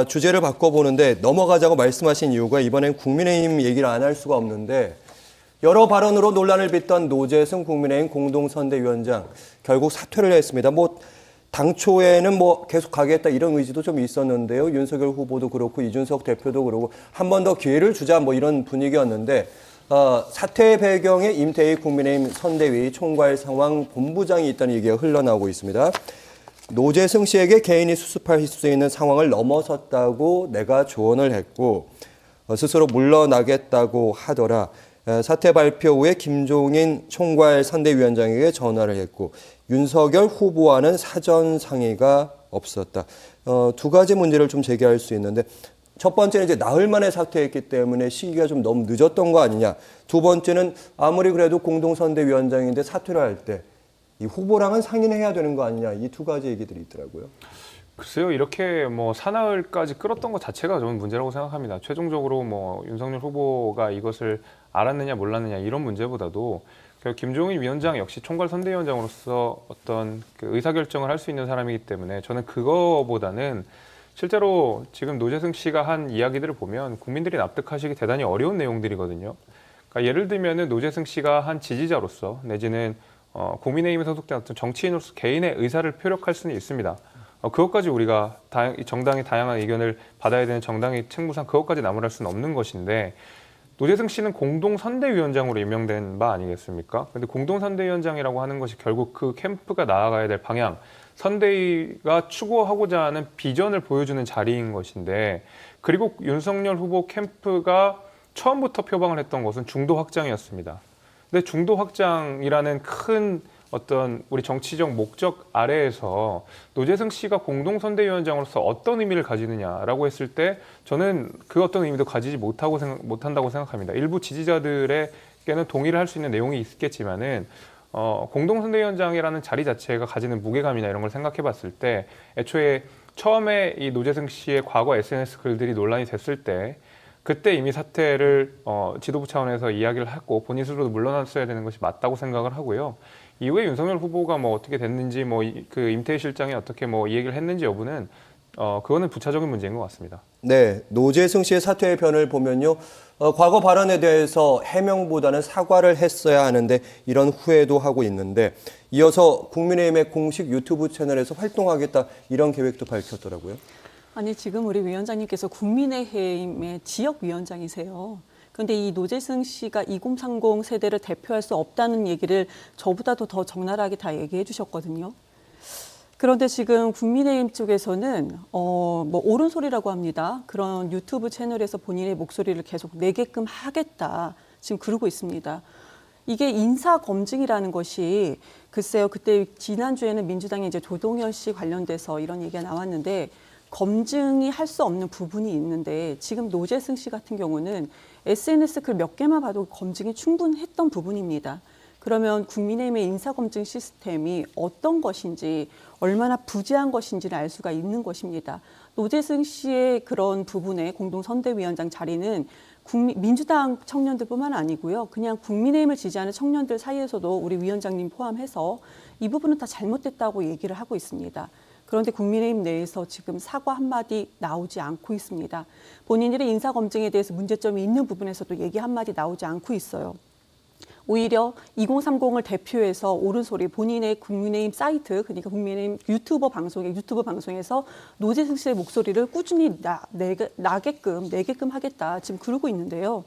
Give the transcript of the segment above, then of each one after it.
주제를 바꿔보는데 넘어가자고 말씀하신 이유가 이번엔 국민의힘 얘기를 안 할 수가 없는데 여러 발언으로 논란을 빚던 노재승 국민의힘 공동선대위원장 결국 사퇴를 했습니다. 당초에는 계속 가겠다 이런 의지도 좀 있었는데요. 윤석열 후보도 그렇고 이준석 대표도 그러고 한 번 더 기회를 주자 이런 분위기였는데 사퇴 배경에 임태희 국민의힘 선대위 총괄 상황 본부장이 있다는 얘기가 흘러나오고 있습니다. 노재승 씨에게 개인이 수습할 수 있는 상황을 넘어섰다고 내가 조언을 했고 스스로 물러나겠다고 하더라. 사퇴 발표 후에 김종인 총괄 선대위원장에게 전화를 했고 윤석열 후보와는 사전 상의가 없었다. 두 가지 문제를 좀 제기할 수 있는데 첫 번째는 이제 나흘 만에 사퇴했기 때문에 시기가 좀 너무 늦었던 거 아니냐. 두 번째는 아무리 그래도 공동선대위원장인데 사퇴를 할 때 이 후보랑은 상의는 해야 되는 거 아니냐. 이 두 가지 얘기들이 있더라고요. 글쎄요, 이렇게 사나흘까지 끌었던 것 자체가 저는 문제라고 생각합니다. 최종적으로 윤석열 후보가 이것을 알았느냐 몰랐느냐 이런 문제보다도 김종인 위원장 역시 총괄 선대위원장으로서 어떤 그 의사결정을 할 수 있는 사람이기 때문에 저는 그거보다는 실제로 지금 노재승 씨가 한 이야기들을 보면 국민들이 납득하시기 대단히 어려운 내용들이거든요. 그러니까 예를 들면은 노재승 씨가 한 지지자로서 내지는 국민의힘에 소속된 어떤 정치인으로서 개인의 의사를 표력할 수는 있습니다. 그것까지 우리가 정당의 다양한 의견을 받아야 되는 정당의 책무상 그것까지 나무랄 수는 없는 것인데 노재승 씨는 공동선대위원장으로 임명된 바 아니겠습니까? 근데 공동선대위원장이라고 하는 것이 결국 그 캠프가 나아가야 될 방향, 선대위가 추구하고자 하는 비전을 보여주는 자리인 것인데 그리고 윤석열 후보 캠프가 처음부터 표방을 했던 것은 중도 확장이었습니다. 근데 중도 확장이라는 큰 어떤 우리 정치적 목적 아래에서 노재승 씨가 공동선대위원장으로서 어떤 의미를 가지느냐라고 했을 때 저는 그 어떤 의미도 가지지 못한다고 생각합니다. 일부 지지자들에게는 동의를 할 수 있는 내용이 있겠지만은 공동선대위원장이라는 자리 자체가 가지는 무게감이나 이런 걸 생각해 봤을 때 애초에 처음에 이 노재승 씨의 과거 SNS 글들이 논란이 됐을 때 그때 이미 사퇴를 지도부 차원에서 이야기를 했고 본인 스스로도 물러났어야 되는 것이 맞다고 생각을 하고요. 이후에 윤석열 후보가 어떻게 됐는지 그 임태희 실장이 어떻게 이 얘기를 했는지 여부는 그거는 부차적인 문제인 것 같습니다. 네, 노재승 씨의 사퇴의 변을 보면요. 과거 발언에 대해서 해명보다는 사과를 했어야 하는데 이런 후회도 하고 있는데 이어서 국민의힘의 공식 유튜브 채널에서 활동하겠다 이런 계획도 밝혔더라고요. 아니 지금 우리 위원장님께서 국민의힘의 지역위원장이세요. 그런데 이 노재승 씨가 2030 세대를 대표할 수 없다는 얘기를 저보다도 더 적나라하게 다 얘기해 주셨거든요. 그런데 지금 국민의힘 쪽에서는 옳은 소리라고 합니다. 그런 유튜브 채널에서 본인의 목소리를 계속 내게끔 하겠다. 지금 그러고 있습니다. 이게 인사 검증이라는 것이 글쎄요. 그때 지난주에는 민주당의 이제 조동현 씨 관련돼서 이런 얘기가 나왔는데 검증이 할 수 없는 부분이 있는데 지금 노재승 씨 같은 경우는 SNS 글 몇 개만 봐도 검증이 충분했던 부분입니다. 그러면 국민의힘의 인사검증 시스템이 어떤 것인지 얼마나 부재한 것인지를 알 수가 있는 것입니다. 노재승 씨의 그런 부분의 공동선대위원장 자리는 민주당 청년들뿐만 아니고요. 그냥 국민의힘을 지지하는 청년들 사이에서도 우리 위원장님 포함해서 이 부분은 다 잘못됐다고 얘기를 하고 있습니다. 그런데 국민의힘 내에서 지금 사과 한마디 나오지 않고 있습니다. 본인들의 인사검증에 대해서 문제점이 있는 부분에서도 얘기 한마디 나오지 않고 있어요. 오히려 2030을 대표해서 옳은 소리 본인의 국민의힘 사이트 그러니까 국민의힘 유튜브 방송에서 노재승 씨의 목소리를 꾸준히 내게끔 하겠다 지금 그러고 있는데요.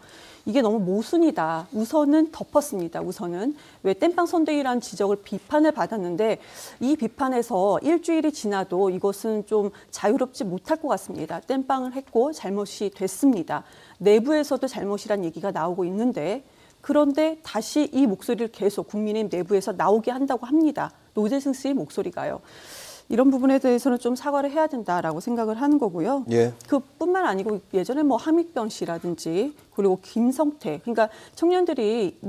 이게 너무 모순이다. 우선은 덮었습니다. 우선은 왜 땜빵 선대위라는 지적을 비판을 받았는데 이 비판에서 일주일이 지나도 이것은 좀 자유롭지 못할 것 같습니다. 땜빵을 했고 잘못이 됐습니다. 내부에서도 잘못이란 얘기가 나오고 있는데 그런데 다시 이 목소리를 계속 국민의힘 내부에서 나오게 한다고 합니다. 노재승 씨의 목소리가요. 이런 부분에 대해서는 좀 사과를 해야 된다라고 생각을 하는 거고요. 예. 그뿐만 아니고 예전에 함익병 씨라든지 그리고 김성태 그러니까 청년들이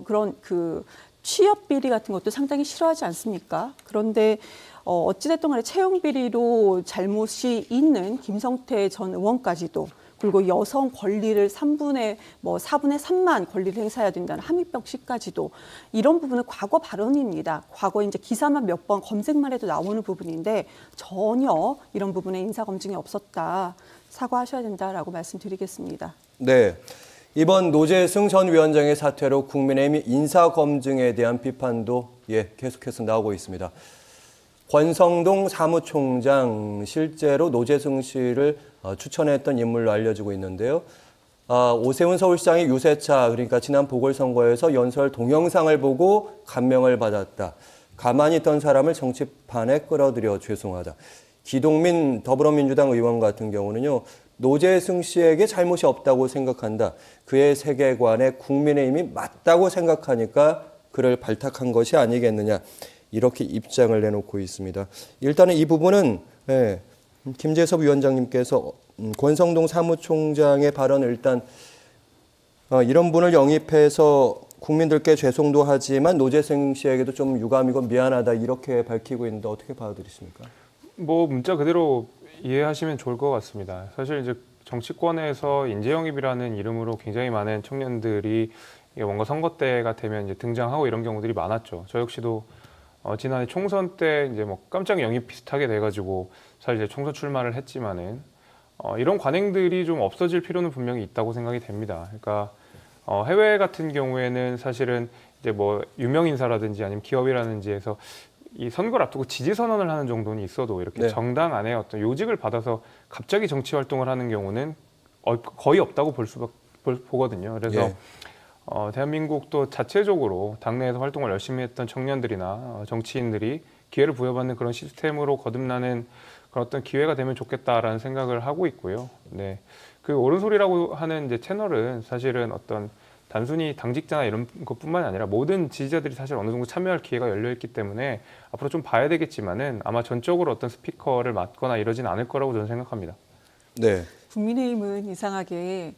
그런 그 취업 비리 같은 것도 상당히 싫어하지 않습니까? 그런데 어찌됐든 간에 채용 비리로 잘못이 있는 김성태 전 의원까지도 그리고 여성 권리를 4분의 3만 권리를 행사해야 된다는 함익병식까지도 이런 부분은 과거 발언입니다. 과거 이제 기사만 몇 번 검색만 해도 나오는 부분인데 전혀 이런 부분에 인사 검증이 없었다. 사과하셔야 된다라고 말씀드리겠습니다. 네. 이번 노재승 전 위원장의 사퇴로 국민의힘 인사 검증에 대한 비판도 계속해서 나오고 있습니다. 권성동 사무총장 실제로 노재승 씨를 추천했던 인물로 알려지고 있는데요. 오세훈 서울시장의 유세차, 그러니까 지난 보궐선거에서 연설 동영상을 보고 감명을 받았다. 가만히 있던 사람을 정치판에 끌어들여 죄송하다. 기동민 더불어민주당 의원 같은 경우는요. 노재승 씨에게 잘못이 없다고 생각한다. 그의 세계관에 국민의힘이 맞다고 생각하니까 그를 발탁한 것이 아니겠느냐. 이렇게 입장을 내놓고 있습니다. 일단은 이 부분은 김재섭 위원장님께서 권성동 사무총장의 발언을 일단 이런 분을 영입해서 국민들께 죄송도 하지만 노재승 씨에게도 좀 유감이고 미안하다 이렇게 밝히고 있는데 어떻게 받아들이십니까? 뭐 문자 그대로 이해하시면 좋을 것 같습니다. 사실 이제 정치권에서 인재영입이라는 이름으로 굉장히 많은 청년들이 이게 뭔가 선거 때가 되면 이제 등장하고 이런 경우들이 많았죠. 저 역시도 지난해 총선 때 이제 뭐 깜짝 영입 비슷하게 돼가지고 사실 이제 총선 출마를 했지만은 이런 관행들이 좀 없어질 필요는 분명히 있다고 생각이 됩니다. 그러니까 해외 같은 경우에는 사실은 이제 뭐 유명 인사라든지 아니면 기업이라든지 해서 이 선거를 앞두고 지지 선언을 하는 정도는 있어도 이렇게 네. 정당 안에 어떤 요직을 받아서 갑자기 정치 활동을 하는 경우는 거의 없다고 보거든요. 그래서 대한민국도 자체적으로 당내에서 활동을 열심히 했던 청년들이나 정치인들이 기회를 부여받는 그런 시스템으로 거듭나는 그런 어떤 기회가 되면 좋겠다라는 생각을 하고 있고요. 네, 그 옳은 소리라고 하는 이제 채널은 사실은 어떤 단순히 당직자나 이런 것뿐만이 아니라 모든 지지자들이 사실 어느 정도 참여할 기회가 열려 있기 때문에 앞으로 좀 봐야 되겠지만은 아마 전적으로 어떤 스피커를 맡거나 이러진 않을 거라고 저는 생각합니다. 네. 국민의힘은 이상하게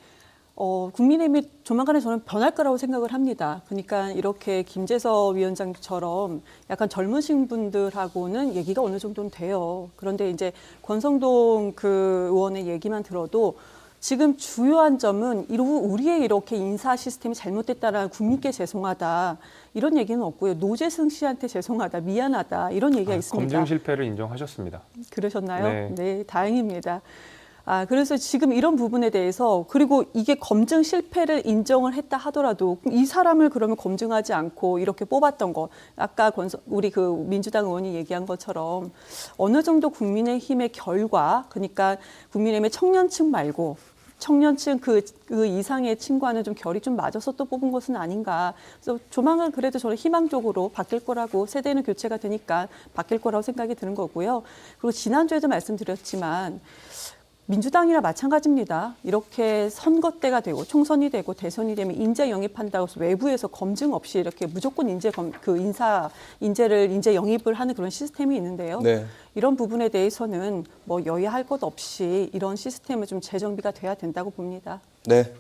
국민의힘이 조만간에 저는 변할 거라고 생각을 합니다. 그러니까 이렇게 김재섭 위원장처럼 약간 젊으신 분들하고는 얘기가 어느 정도는 돼요. 그런데 이제 권성동 그 의원의 얘기만 들어도 지금 주요한 점은 우리의 이렇게 인사 시스템이 잘못됐다라는 국민께 죄송하다 이런 얘기는 없고요. 노재승 씨한테 죄송하다, 미안하다 이런 얘기가 있습니다. 검증 실패를 인정하셨습니다. 그러셨나요? 네. 네, 다행입니다. 그래서 지금 이런 부분에 대해서 그리고 이게 검증 실패를 인정을 했다 하더라도 이 사람을 그러면 검증하지 않고 이렇게 뽑았던 거 아까 우리 그 민주당 의원이 얘기한 것처럼 어느 정도 국민의힘의 결과 그러니까 국민의힘의 청년층 말고 청년층 그 이상의 층과는 좀 결이 좀 맞아서 또 뽑은 것은 아닌가. 그래서 조만간 그래도 저는 희망적으로 바뀔 거라고 세대는 교체가 되니까 바뀔 거라고 생각이 드는 거고요. 그리고 지난주에도 말씀드렸지만 민주당이나 마찬가지입니다. 이렇게 선거 때가 되고 총선이 되고 대선이 되면 인재 영입한다고 해서 외부에서 검증 없이 이렇게 무조건 인재 영입을 하는 그런 시스템이 있는데요. 네. 이런 부분에 대해서는 뭐 여야 할 것 없이 이런 시스템을 좀 재정비가 돼야 된다고 봅니다. 네.